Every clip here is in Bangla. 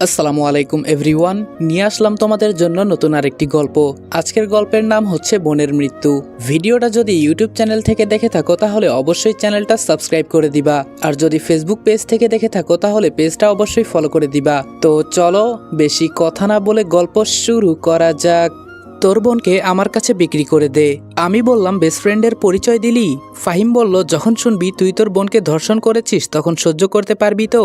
আসসালামু আলাইকুম এভরিওয়ান, নিয়ে আসলাম তোমাদের জন্য নতুন আরেকটি গল্প। আজকের গল্পের নাম হচ্ছে বোনের মৃত্যু। ভিডিওটা যদি ইউটিউব চ্যানেল থেকে দেখে থাকো তাহলে অবশ্যই চ্যানেলটা সাবস্ক্রাইব করে দিবা, আর যদি ফেসবুক পেজ থেকে দেখে থাকো তাহলে পেজটা অবশ্যই ফলো করে দিবা। তো চলো বেশি কথা না বলে গল্প শুরু করা যাক। তোর বোনকে আমার কাছে বিক্রি করে দে। আমি বললাম বেস্ট ফ্রেন্ডের পরিচয় দিলি? ফাহিম বলল, যখন শুনবি তুই তোর বোনকে ধর্ষণ করেছিস তখন সহ্য করতে পারবি তো?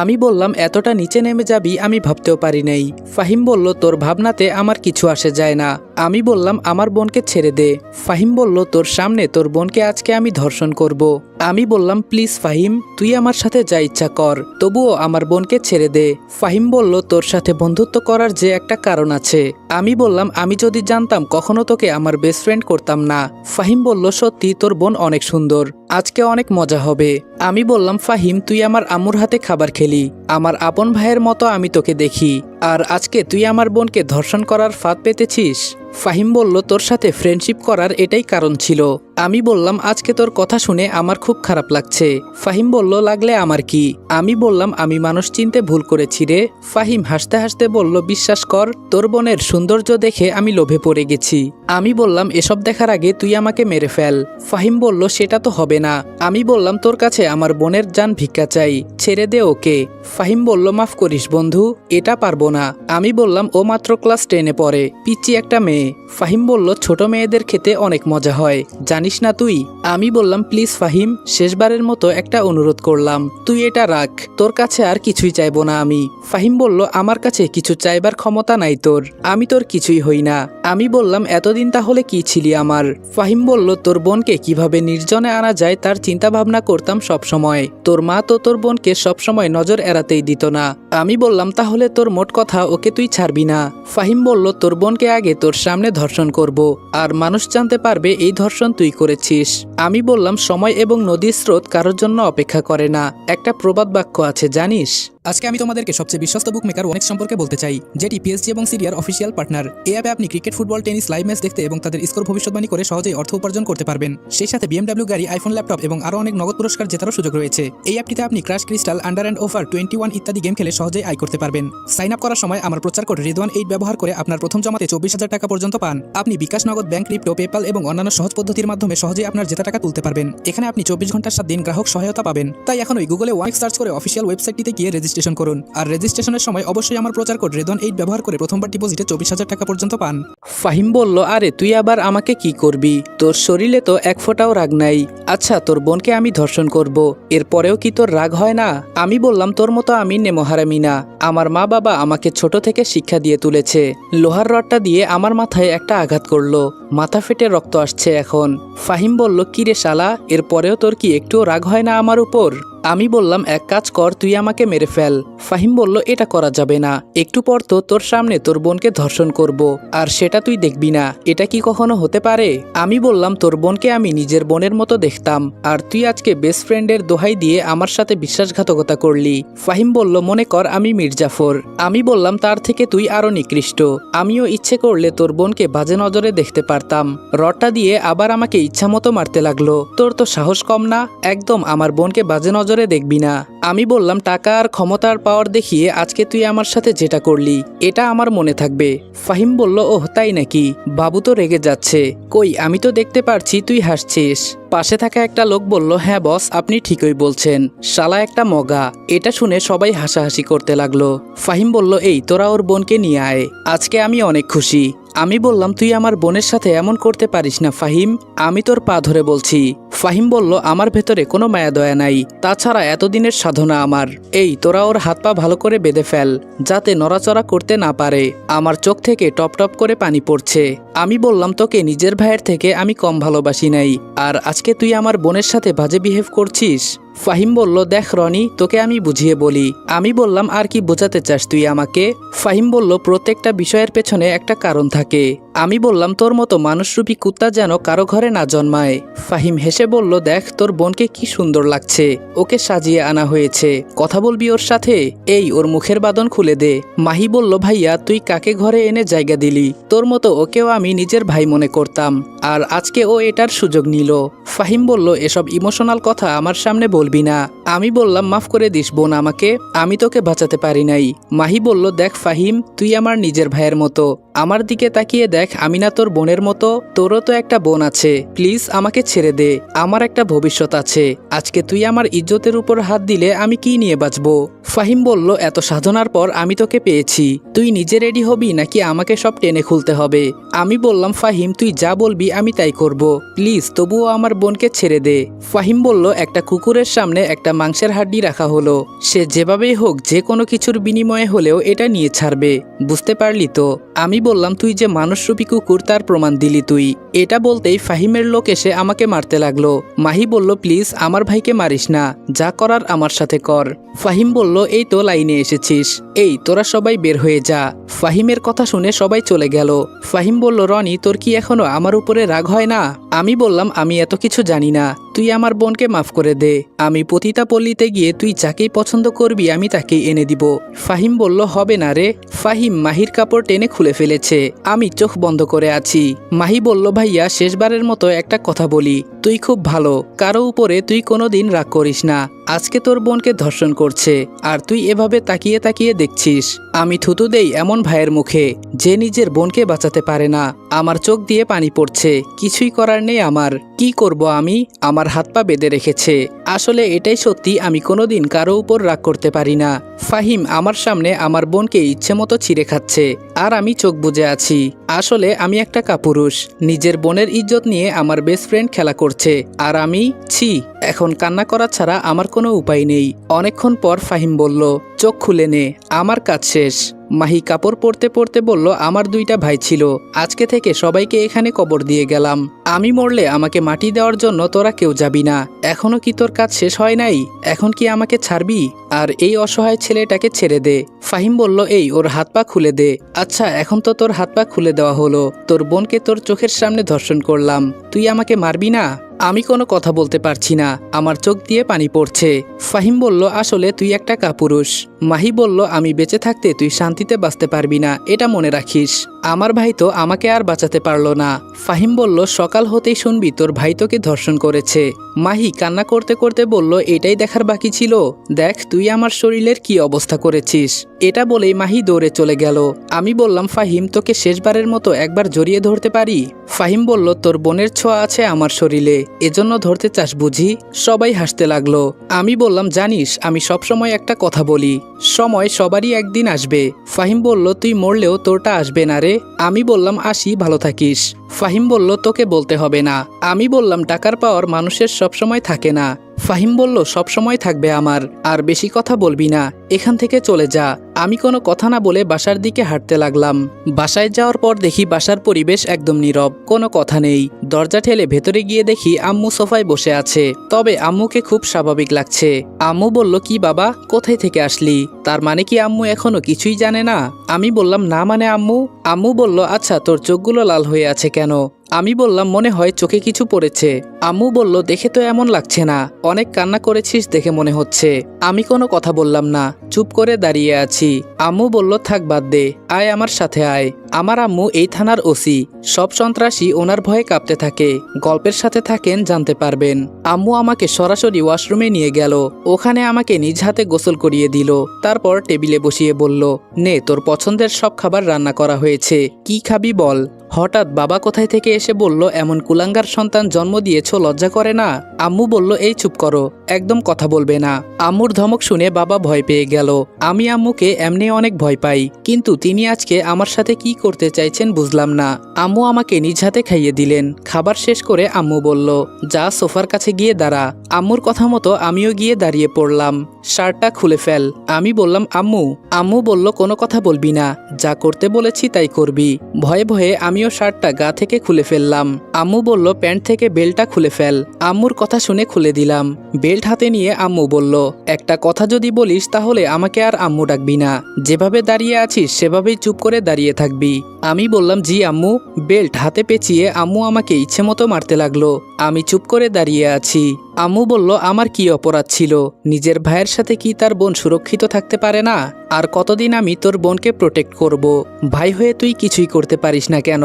আমি বললাম, এতটা নিচে নেমে যাবি আমি ভাবতেও পারি নাই। ফাহিম বলল, তোর ভাবনাতে আমার কিছু আসে যায় না। আমি বললাম, আমার বোনকে ছেড়ে দে। ফাহিম বলল, তোর সামনে তোর বোনকে আজকে আমি ধর্ষণ করব। আমি বললাম, প্লিজ ফাহিম, তুই আমার সাথে যা ইচ্ছা কর, তবুও আমার বোনকে ছেড়ে দে। ফাহিম বলল, তোর সাথে বন্ধুত্ব করার যে একটা কারণ আছে। আমি বললাম, আমি যদি জানতাম কখনো তোকে আমার বেস্ট ফ্রেন্ড করতাম না। ফাহিম বলল, সত্যি তোর বোন অনেক সুন্দর, আজকে অনেক মজা হবে। আমি বললাম, ফাহিম, তুই আমার আম্মুর হাতে খাবার খেলি, আমার আপন ভাইয়ের মতো আমি তোকে দেখি, আর আজকে তুই আমার বোনকে ধর্ষণ করার ফাঁদ পেতেছিস। ফাহিম বলল, তোর সাথে ফ্রেন্ডশিপ করার এটাই কারণ ছিল। আমি বললাম, আজকে তোর কথা শুনে আমার খুব খারাপ লাগছে। ফাহিম বলল, লাগলে আমার কি? আমি বললাম, আমি মানুষ চিনতে ভুল করেছি রে। ফাহিম হাসতে হাসতে বলল, বিশ্বাস কর, তোর বোনের সৌন্দর্য দেখে আমি লোভে পড়ে গেছি। আমি বললাম, এসব দেখার আগে তুই আমাকে মেরে ফেল। ফাহিম বলল, সেটা তো হবে না। আমি বললাম, তোর কাছে আমার বোনের জান ভিক্ষা চাই, ছেড়ে দে ওকে। ফাহিম বলল, মাফ করিস বন্ধু, এটা পারবো না। আমি বললাম, ও মাত্র ক্লাস 10-এ পড়ে, পিচ্চি একটা মেয়ে। ফাহিম বলল, ছোট মেয়েদের খেতে অনেক মজা হয়, জানিস না তুই? আমি বললাম, প্লিজ ফাহিম, শেষবারের মতো একটা অনুরোধ করলাম, তুই এটা রাখ, তোর কাছে আর কিছুই চাইবো না আমি। ফাহিম বলল, আমার কাছে কিছু চাইবার ক্ষমতা নাই তোর, আমি তোর কিছুই হই না। আমি বললাম, এতদিন তাহলে কি ছিলি আমার? ফাহিম বলল, তোর বোনকে কিভাবে নির্জনে আনা যায় তার চিন্তা ভাবনা করতাম সব সময়। তোর মা তো তোর বোনকে সবসময় নজর এড়াতেই দিত না। আমি বললাম, তাহলে তোর মোট কথা ওকে তুই ছাড়বি না? ফাহিম বলল, তোর বোনকে আগে তোর সামনে ধর্ষণ করব, আর মানুষ জানতে পারবে এই ধর্ষণ তুই করেছিস। আমি বললাম, সময় এবং নদীর স্রোত কারোর জন্য অপেক্ষা করে না, একটা প্রবাদ বাক্য আছে জানিস? আজকে আমি তোমাদেরকে সবচেয়ে বিশ্বস্ত বুকমেকার ওনেক্স সম্পর্কে বলতে চাই, যেটি পিএসজি এবং সিরিয়ার অফিসিয়াল পার্টনার। এই অ্যাপে আপনি cricket, football, tennis live match দেখতে এবং তাদের স্কোর ভবিষ্যৎবাণী করে সহজেই অর্থ উপার্জন করতে পারবেন। সেই সাথে BMW গাড়ি, আইফোন, ল্যাপটপ এবং আরও অনেক নগদ পুরস্কার জেতারও সুযোগ রয়েছে। এই অ্যাপটিতে আপনি crush, crystal, under and over 21 ইত্যাদি গেম খেলে সহজেই আয় করতে পারবেন। সাইন আপ করার সময় আমার প্রচার কোড রিদওয়ান8 ব্যবহার করে আপনার প্রথম জমাতে 24,000 টাকা পর্যন্ত পান। আপনি বিকাশ, নগদ, ব্যাংক, ক্রিপ্টো, পেপ্যাল এবং অন্যান্য সহজ পদ্ধতির মাধ্যমে সহজেই আপনার জেতা টাকা তুলতে পারবেন। এখানে আপনি 24 ঘন্টার 7 দিন গ্রাহক সহায়তা পাবেন। তাই এখনই গুগলে ওয়ানেক্স সার্চ করে অফিসিয়াল ওয়েবসাইটটিতে গিয়ে রেজিস্ট্রেশন করুন, আর রেজিস্ট্রেশনের সময় অবশ্যই আমার প্রচার কোড রিদওয়ান8 ব্যবহার করে প্রথমবার ডিপোজিটে 24,000 টাকা পর্যন্ত পান। ফাহিম বলল, আরে তুই আবার আমাকে কি করবি? তোর শরীরে তো এক ফোঁটাও রাগ নাই। আচ্ছা, তোর বোনকে আমি ধর্ষণ করব, এরপরেও কি তোর রাগ হয় না? আমি বললাম, তোর মতো আমি নেমহারামি না। আমার মা বাবা আমাকে ছোট থেকে শিক্ষা দিয়ে তুলেছে। লোহার রডটা দিয়ে আমার মাথায় একটা আঘাত করলো, মাথা ফেটে রক্ত আসছে এখন। ফাহিম বলল, কি রে শালা, এরপরেও তোর কি একটুও রাগ হয় না আমার উপর? আমি বললাম, এক কাজ কর, তুই আমাকে মেরে ফেল। ফাহিম বলল, এটা করা যাবে না, একটু পর তো তোর সামনে তোর বোনকে ধর্ষণ করব, আর সেটা তুই দেখবি না, এটা কি কখনো হতে পারে? আমি বললাম, তোর বোনকে আমি নিজের বোনের মতো দেখতাম, আর তুই আজকে বেস্ট ফ্রেন্ডের দোহাই দিয়ে আমার সাথে বিশ্বাসঘাতকতা করলি। ফাহিম বলল, মনে কর আমি মির্জাফর। আমি বললাম, তার থেকে তুই আরো নিকৃষ্ট। আমিও ইচ্ছে করলে তোর বোনকে বাজে নজরে দেখতে পারতাম। রডটা দিয়ে আবার আমাকে ইচ্ছা মতো মারতে লাগলো। তোর তো সাহস কম না, একদম আমার বোনকে বাজে নজরে দেখবি না। আমি বললাম, টাকা আর ক্ষমতার পাওয়ার দেখিয়ে আজকে তুই আমার সাথে যেটা করলি এটা আমার মনে থাকবে। ফাহিম বলল, ওহ তাই নাকি? বাবু তো রেগে যাচ্ছে। কই, আমি তো দেখতে পারছি তুই হাসছিস। পাশে থাকা একটা লোক বলল, হ্যাঁ বস, আপনি ঠিকই বলছেন, শালা একটা মগা। এটা শুনে সবাই হাসাহাসি করতে লাগলো। ফাহিম বলল, এই তোরা ওর বোনকে নিয়ে আয়, আজকে আমি অনেক খুশি। আমি বললাম, তুই আমার বোনের সাথে এমন করতে পারিস না ফাহিম, আমি তোর পা ধরে বলছি। ফাহিম বলল, আমার ভেতরে কোনো মায়া দয়া নাই, তাছাড়া এতদিনের সাধনা আমার। এই তোরা ওর হাত পা ভালো করে বেঁধে ফেল, যাতে নড়াচড়া করতে না পারে। আমার চোখ থেকে টপ টপ করে পানি পড়ছে। আমি বললাম, তোকে নিজের ভাইয়ের থেকে আমি কম ভালোবাসি নাই, আর আজকে তুই আমার বোনের সাথে বাজে বিহেভ করছিস। ফাহিম বলল, দেখ রনি, তোকে আমি বুঝিয়ে বলি। আমি বললাম, আর কি বোঝাতে চাস তুই আমাকে? ফাহিম বলল, প্রত্যেকটা বিষয়ের পেছনে একটা কারণ থাকে, আমি বললাম তোর মতো মানুষরূপী কুত্তা যেন কারো ঘরে না জন্মায়। ফাহিম হেসে বলল, দেখ তোর বোনকে কি সুন্দর লাগছে, ওকে সাজিয়ে আনা হয়েছে, কথা বলবি ওর সাথে? এই ওর মুখের বাঁধন খুলে দে। মাহি বলল, ভাইয়া তুই কাকে ঘরে এনে জায়গা দিলি? তোর মতো ওকেও আমি নিজের ভাই মনে করতাম, আর আজকে ও এটার সুযোগ নিল। ফাহিম বলল, এসব ইমোশনাল কথা আমার সামনে বলবি না। আমি বললাম, মাফ করে দিস বোন আমাকে, আমি তোকে বাঁচাতে পারি নাই। মাহি বলল, দেখ ফাহিম, তুই আমার নিজের ভাইয়ের মতো, আমার দিকে তাকিয়ে দেখ, আমি না তোর বোনের মতো? তোরও তো একটা বোন আছে, প্লিজ আমাকে ছেড়ে দে, আমার একটা ভবিষ্যৎ আছে। আজকে তুই আমার ইজ্জতের উপর হাত দিলে আমি কি নিয়ে বাঁচবো? ফাহিম বলল, এত সাধনার পর আমি তোকে পেয়েছি, তুই নিজে রেডি হবি নাকি আমাকে সব টেনে খুলতে হবে? আমি বললাম, ফাহিম তুই যা বলবি আমি তাই করব, প্লিজ তবুও আমার বোনকে ছেড়ে দে। ফাহিম বলল, একটা কুকুরের সামনে একটা মাংসের হাড্ডি রাখা হলো, সে যেভাবেই হোক যে কোনো কিছুর বিনিময়ে হলেও এটা নিয়ে ছাড়বে, বুঝতে পারলি তো? আমি বললাম, তুই যে মানুষরূপী কুকুর তার প্রমাণ দিলি তুই। এটা বলতেই ফাহিমের লোক এসে আমাকে মারতে লাগলো। মাহি বলল, প্লিজ আমার ভাইকে মারিস না, যা করার আমার সাথে কর। ফাহিম বলল, এই তো লাইনে এসেছিস, এই তোরা সবাই বের হয়ে যা। ফাহিমের কথা শুনে সবাই চলে গেল। ফাহিম বলল, রনি তোর কি এখনো আমার উপরে রাগ হয় না? আমি বললাম, আমি এত কিছু জানি না, তুই আমার বোনকে মাফ করে দে, আমি পতিতা পল্লীতে গিয়ে তুই যাকেই পছন্দ করবি আমি তাকেই এনে দিব। ফাহিম বলল, হবে না রে। ফাহিম মাহির কাপড় টেনে খুলে ফেলেছে, আমি চোখ বন্ধ করে আছি। মাহি বলল, ভাইয়া শেষবারের মতো একটা কথা বলি, তুই খুব ভালো, কারো উপরে তুই কোনোদিন রাগ করিস না। আজকে তোর বোনকে ধর্ষণ করছে আর তুই এভাবে তাকিয়ে তাকিয়ে দেখছিস। আমি থুতু দেই এমন ভাইয়ের মুখে যে নিজের বোনকে বাঁচাতে পারে না। আমার চোখ দিয়ে পানি পড়ছে, কিছুই করার নেই আমার। কি করব আমি? আমার হাত পা বেঁধে রেখেছে। আসলে এটাই সত্যি, আমি কোনোদিন কারো উপর রাগ করতে পারি না। ফাহিম আমার সামনে আমার বোনকে ইচ্ছে মতো ছিঁড়ে খাচ্ছে আর আমি চোখ বুজে আছি। আসলে আমি একটা কাপুরুষ, নিজের বোনের ইজ্জত নিয়ে আমার বেস্ট ফ্রেন্ড খেলা করছে আর আমি ছি। এখন কান্না করা ছাড়া আমার কোনো উপায় নেই। অনেকক্ষণ পর ফাহিম বলল, চোখ খুলে নে, আমার কাজ শেষ। মাহি কাপড় পরতে পরতে বলল, আমার দুইটা ভাই ছিল, আজকে থেকে সবাইকে এখানে কবর দিয়ে গেলাম। আমি মরলে আমাকে মাটি দেওয়ার জন্য তোরা কেউ যাবি না। এখনো কি তোর কাজ শেষ হয় নাই? এখন কি আমাকে ছাড়বি? আর এই অসহায় ছেলেটাকে ছেড়ে দে। ফাহিম বলল, এই ওর হাত পা খুলে দে। আচ্ছা এখন তো তোর হাত পা খুলে দেওয়া হলো, তোর বোনকে তোর চোখের সামনে ধর্ষণ করলাম, তুই আমাকে মারবি না? আমি কোনো কথা বলতে পারছি না, আমার চোখ দিয়ে পানি পড়ছে। ফাহিম বলল, আসলে তুই একটা কাপুরুষ। মাহি বলল, আমি বেঁচে থাকতে তুই শান্তিতে বাঁচতে পারবি না, এটা মনে রাখিস। আমার ভাই তো আমাকে আর বাঁচাতে পারলো না। ফাহিম বলল, সকাল হতেই শুনবি তোর ভাই তোকে ধর্ষণ করেছে। মাহি কান্না করতে করতে বলল, এটাই দেখার বাকি ছিল, দেখ তুই আমার শরীরের কি অবস্থা করেছিস। এটা বলেই মাহি দৌড়ে চলে গেল। আমি বললাম, ফাহিম তোকে শেষবারের মতো একবার জড়িয়ে ধরতে পারি? ফাহিম বলল, তোর বোনের ছোঁয়া আছে আমার শরীরে, এজন্য ধরতে চাস বুঝি? সবাই হাসতে লাগলো। আমি বললাম, জানিস আমি সবসময় একটা কথা বলি, সময় সবারই একদিন আসবে। ফাহিম বলল, তুই মরলেও তোরটা আসবে না রে। আমি বললাম, আসি, ভালো থাকিস। ফাহিম বলল, তোকে বলতে হবে না। আমি বললাম, টাকার পাওয়ার মানুষের সবসময় থাকে না। ফাহিম বলল, সবসময় থাকবে আমার, আর বেশি কথা বলবি না, এখান থেকে চলে যা। আমি কোনো কথা না বলে বাসার দিকে হাঁটতে লাগলাম। বাসায় যাওয়ার পর দেখি বাসার পরিবেশ একদম নীরব, কোনো কথা নেই। দরজা ঠেলে ভেতরে গিয়ে দেখি আম্মু সোফায় বসে আছে, তবে আম্মুকে খুব স্বাভাবিক লাগছে। আম্মু বলল, কি বাবা, কোথায় থেকে আসলি? তার মানে কি আম্মু এখনো কিছুই জানে না? আমি বললাম, না মানে আম্মু? আম্মু বলল, আচ্ছা তোর চোখগুলো লাল হয়ে আছে কেন? আমি বললাম, মনে হয় চোখে কিছু পড়েছে। আম্মু বলল, দেখে তো এমন লাগছে না, অনেক কান্না করেছিস দেখে মনে হচ্ছে। আমি কোনো কথা বললাম না, চুপ করে দাঁড়িয়ে আছি। আম্মু বলল, থাক বাদ দে, আয় আমার সাথে আয়। আমার আম্মু এই থানার ওসি, সব সন্ত্রাসী ওনার ভয়ে কাঁপতে থাকে, গল্পের সাথে থাকেন জানতে পারবেন। আম্মু আমাকে সরাসরি ওয়াশরুমে নিয়ে গেল, ওখানে আমাকে নিজ হাতে গোসল করিয়ে দিল, তারপর টেবিলে বসিয়ে বলল, নে তোর পছন্দের সব খাবার রান্না করা হয়েছে, কি খাবি বল। হঠাৎ বাবা কোথায় থেকে এসে বলল, এমন কুলাঙ্গার সন্তান জন্ম দিয়েছ, লজ্জা করে না? আম্মু বলল, এই চুপ করো, একদম কথা বলবে না। আম্মুর ধমক শুনে বাবা ভয় পেয়ে গেল। আমি আম্মুকে এমনি অনেক ভয় পাই, কিন্তু তিনি আজকে আমার সাথে কি করতে চাইছেন বুঝলাম না। আম্মু আমাকে নিজ হাতে খাইয়ে দিলেন। খাবার শেষ করে আম্মু বলল, যা সোফার কাছে গিয়ে দাঁড়া। আম্মুর কথা মতো আমিও গিয়ে দাঁড়িয়ে পড়লাম। শার্টটা খুলে ফেল। আমি বললাম আম্মু। আম্মু বলল কোনো কথা বলবি না, যা করতে বলেছি তাই করবি। ভয়ে ভয়ে আমিও শার্টটা গা থেকে খুলে ফেললাম। আম্মু বলল প্যান্ট থেকে বেল্টটা খুলে ফেল। আম্মুর কথা শুনে খুলে দিলাম। বেল্ট হাতে নিয়ে আম্মু বলল, একটা কথা যদি বলিস তাহলে আমাকে আর আম্মু ডাকবি না, যেভাবে দাঁড়িয়ে আছিস সেভাবেই চুপ করে দাঁড়িয়ে থাকবি। আমি বললাম জি আম্মু। বেল্ট হাতে পেঁচিয়ে আম্মু আমাকে ইচ্ছে মতো মারতে লাগলো। আমি চুপ করে দাঁড়িয়ে আছি। আম্মু বলল আমার কি অপরাধ ছিল? নিজের ভাইয়ের সাথে কি তার বোন সুরক্ষিত থাকতে পারে না? আর কতদিন আমি তোর বোনকে প্রোটেক্ট করব? ভাই হয়ে তুই কিছুই করতে পারিস না কেন?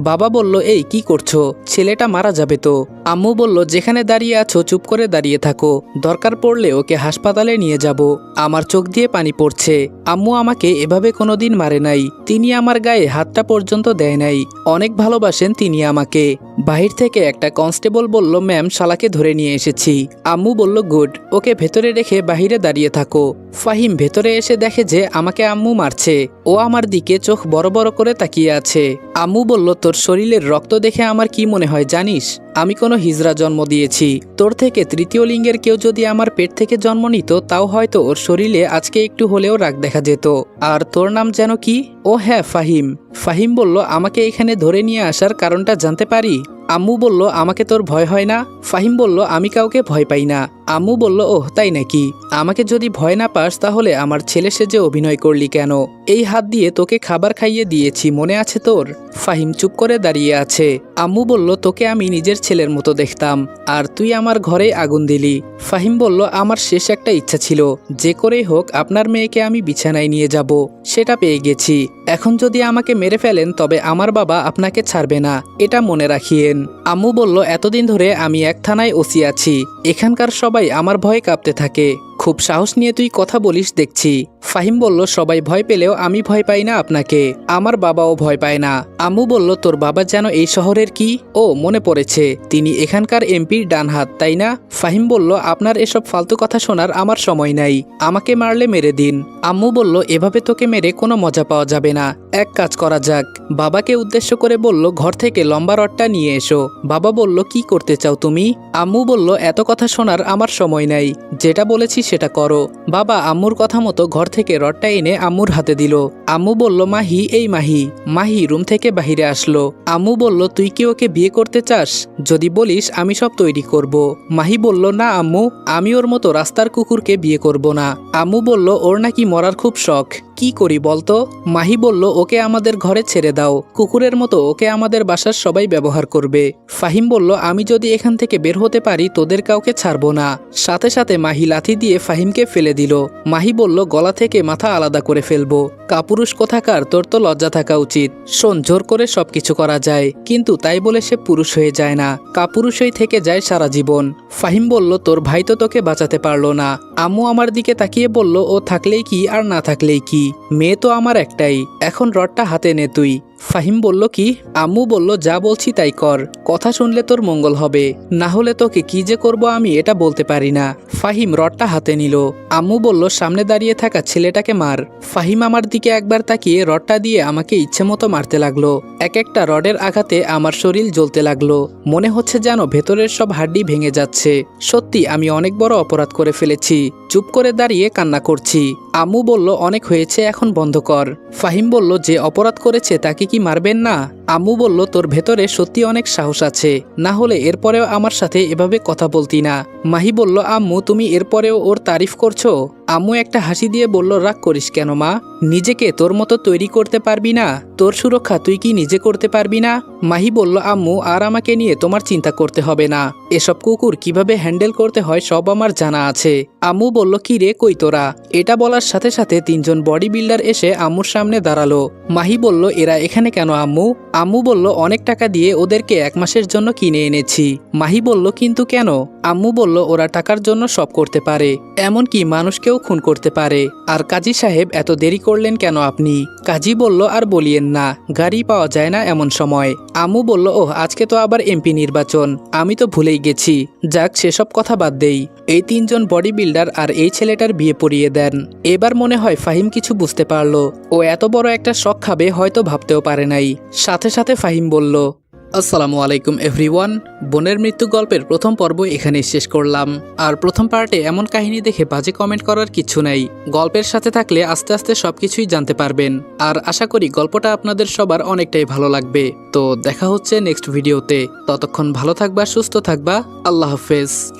বাবা বলল এই কি করছো, ছেলেটা মারা যাবে তো। আম্মু বলল যেখানে দাঁড়িয়ে আছো চুপ করে দাঁড়িয়ে থাকো, দরকার পড়লে ওকে হাসপাতালে নিয়ে যাব। আমার চোখ দিয়ে পানি পড়ছে। আম্মু আমাকে এভাবে কোনোদিন মারে নাই, তিনি আমার গায়ে হাতটা পর্যন্ত দেয় নাই। অনেক ভালোবাসেন তিনি আমাকে। বাহির থেকে একটা কনস্টেবল বলল ম্যাম শালাকে ধরে নিয়ে এসেছি। আম্মু বলল গুড, ওকে ভেতরে রেখে বাহিরে দাঁড়িয়ে থাকো। ফাহিম ভেতরে এসে দেখে যে আমাকে আম্মু মারছে। ও আমার দিকে চোখ বড় বড় করে তাকিয়ে আছে। আম্মু বলল তোর শরীরের রক্ত দেখে আমার কি মনে হয় জানিস? আমি কোনো হিজড়া জন্ম দিয়েছি। তোর থেকে তৃতীয় লিঙ্গের কেউ যদি আমার পেট থেকে জন্ম নিত তাও হয়তো ওর শরীরে আজকে একটু হলেও রাগ দেখা যেত। আর তোর নাম যেন কি? ও হ্যাঁ ফাহিম। ফাহিম বলল আমাকে এখানে ধরে নিয়ে আসার কারণটা জানতে পারি? আম্মু বলল আমাকে তোর ভয় হয় না? ফাহিম বলল আমি কাউকে ভয় পাই না। আম্মু বলল ওহ তাই নাকি? আমাকে যদি ভয় না পাস তাহলে আমার ছেলে সেজে অভিনয় করলি কেন? এই হাত দিয়ে তোকে খাবার খাইয়ে দিয়েছি, মনে আছে তোর? ফাহিম চুপ করে দাঁড়িয়ে আছে। আম্মু বলল তোকে আমি নিজের ছেলের মতো দেখতাম, আর তুই আমার ঘরে আগুন দিলি। ফাহিম বলল আমার শেষ একটা ইচ্ছা ছিল, যে করেই হোক আপনার মেয়েকে আমি বিছানায় নিয়ে যাব। সেটা পেয়ে গেছি। এখন যদি আমাকে মেরে ফেলেন তবে আমার বাবা আপনাকে ছাড়বে না, এটা মনে রাখিয়েন। আম্মু বলল এতদিন ধরে আমি এক থানায় ওসি আছি, এখানকার সবাই আমার ভয়ে কাঁপতে থাকে। খুব সাহস নিয়ে তুই কথা বলিস দেখছি। ফাহিম বলল সবাই ভয় পেলেও আমি ভয় পাই না আপনাকে, আমার বাবাও ভয় পায় না। আম্মু বলল তোর বাবা যেন এই শহরের কি? ও মনে পড়েছে, তিনি এখানকার এমপির ডান হাত, তাই না? ফাহিম বলল আপনার এসব ফালতু কথা শোনার আমার সময় নাই, আমাকে মারলে মেরে দিন। আম্মু বলল এভাবে তোকে মেরে কোনো মজা পাওয়া যাবে না, এক কাজ করা যাক। বাবাকে উদ্দেশ্য করে বলল ঘর থেকে লম্বা রডটা নিয়ে এসো। বাবা বলল কি করতে চাও তুমি? আম্মু বলল এত কথা শোনার আমার সময় নাই, যেটা বলেছি সেটা করো। বাবা আম্মুর কথা মতো ঘর থেকে রডটা এনে আম্মুর হাতে দিল। আম্মু বলল মাহি, এই মাহি। মাহি রুম থেকে বাহিরে আসলো। আম্মু বলল তুই কি ওকে বিয়ে করতে চাস? যদি বলিস আমি সব তৈরি করব। মাহি বলল না আম্মু, আমি ওর মতো রাস্তার কুকুরকে বিয়ে করব না। আম্মু বলল ওর নাকি মরার খুব শখ, কি করি বলতো? মাহি বলল ওকে আমাদের ঘরে ছেড়ে দাও, কুকুরের মতো ওকে আমাদের বাসার সবাই ব্যবহার করবে। ফাহিম বলল আমি যদি এখান থেকে বের হতে পারি তোদের কাউকে ছাড়বো না। সাথে সাথে মাহি লাথি দিয়ে ফাহিমকে ফেলে দিল। মাহি বলল গলা থেকে মাথা আলাদা করে ফেলবো। কাপুরুষ কোথাকার, তোর তো লজ্জা থাকা উচিত। শোন, জোর করে সবকিছু করা যায়, কিন্তু তাই বলে সে পুরুষ হয়ে যায় না, কাপুরুষই থেকে যায় সারা জীবন। ফাহিম বলল তোর ভাই তো তোকে বাঁচাতে পারলো না। আম্মু আমার দিকে তাকিয়ে বলল ও থাকলেই কি আর না থাকলেই কি, মেয়ে তো আমার একটাই, এখন রডটা হাতে নে তুই। ফাহিম বলল কি? আম্মু বলল যা বলছি তাই কর, কথা শুনলে তোর মঙ্গল হবে, না হলে তোকে কি যে করব আমি এটা বলতে পারি না। ফাহিম রডটা হাতে নিল। আম্মু বলল সামনে দাঁড়িয়ে থাকা ছেলেটাকে মার। ফাহিম আমার দিকে একবার তাকিয়ে রডটা দিয়ে আমাকে ইচ্ছে মতো মারতে লাগলো। এক একটা রডের আঘাতে আমার শরীর জ্বলতে লাগলো, মনে হচ্ছে যেন ভেতরের সব হাড্ডি ভেঙে যাচ্ছে। সত্যি আমি অনেক বড় অপরাধ করে ফেলেছি। চুপ করে দাঁড়িয়ে কান্না করছি। আম্মু বলল অনেক হয়েছে, এখন বন্ধ কর। ফাহিম বলল যে অপরাধ করেছে তাকে কি মারবেন না? আম্মু বলল তোর ভেতরে সত্যি অনেক সাহস আছে, না হলে এরপরেও আমার সাথে এভাবে কথা বলতি না। মাহি বলল আম্মু তুমি এরপরেও ওর তারিফ করছো? আম্মু একটা হাসি দিয়ে বলল রাগ করিস কেন মা, নিজেকে তোর মতো তৈরি করতে পারবি না? তোর সুরক্ষা তুই কি নিজে করতে পারবি না? মাহি বলল আম্মু আর আমাকে নিয়ে তোমার চিন্তা করতে হবে না, এসব কুকুর কিভাবে হ্যান্ডেল করতে হয় সব আমার জানা আছে। আম্মু বলল কি রে কই তোরা? এটা বলার সাথে সাথে তিনজন বডি বিল্ডার এসে আম্মুর সামনে দাঁড়ালো। মাহি বলল এরা এখানে কেন আম্মু? আম্মু বলল অনেক টাকা দিয়ে ওদেরকে 1 মাসের জন্য কিনে এনেছি। মাহি বলল কিন্তু কেন? আম্মু বলল ওরা টাকার জন্য সব করতে পারে, এমনকি মানুষকেও খুন করতে পারে। আর কাজী সাহেব এত দেরি করলেন কেন আপনি? কাজী বলল আর বলিয়েন না, গাড়ি পাওয়া যায় না এমন সময়। আম্মু বলল ওহ আজকে তো আবার এমপি নির্বাচন, আমি তো ভুলেই গেছি। যাক সেসব কথা বাদ দেই। এই তিনজন বডি বিল্ডার আর এই ছেলেটার বিয়ে পড়িয়ে দেন। এবার মনে হয় ফাহিম কিছু বুঝতে পারলো, ও এত বড় একটা শখ খাবে হয়তো ভাবতেও পারে নাই। সাথে সাথে ফাহিম বলল আসসালামু আলাইকুম এভরিওয়ান। বোনের মৃত্যু গল্পের প্রথম পর্ব এখানেই শেষ করলাম। আর প্রথম পার্টে এমন কাহিনী দেখে বাজে কমেন্ট করার কিছু নাই। গল্পের সাথে থাকলে আস্তে আস্তে সবকিছুই জানতে পারবেন। আর আশা করি গল্পটা আপনাদের সবার অনেকটাই ভালো লাগবে। তো দেখা হচ্ছে নেক্সট ভিডিওতে। ততক্ষণ ভালো থাকবা, সুস্থ থাকবা। আল্লাহ হাফেজ।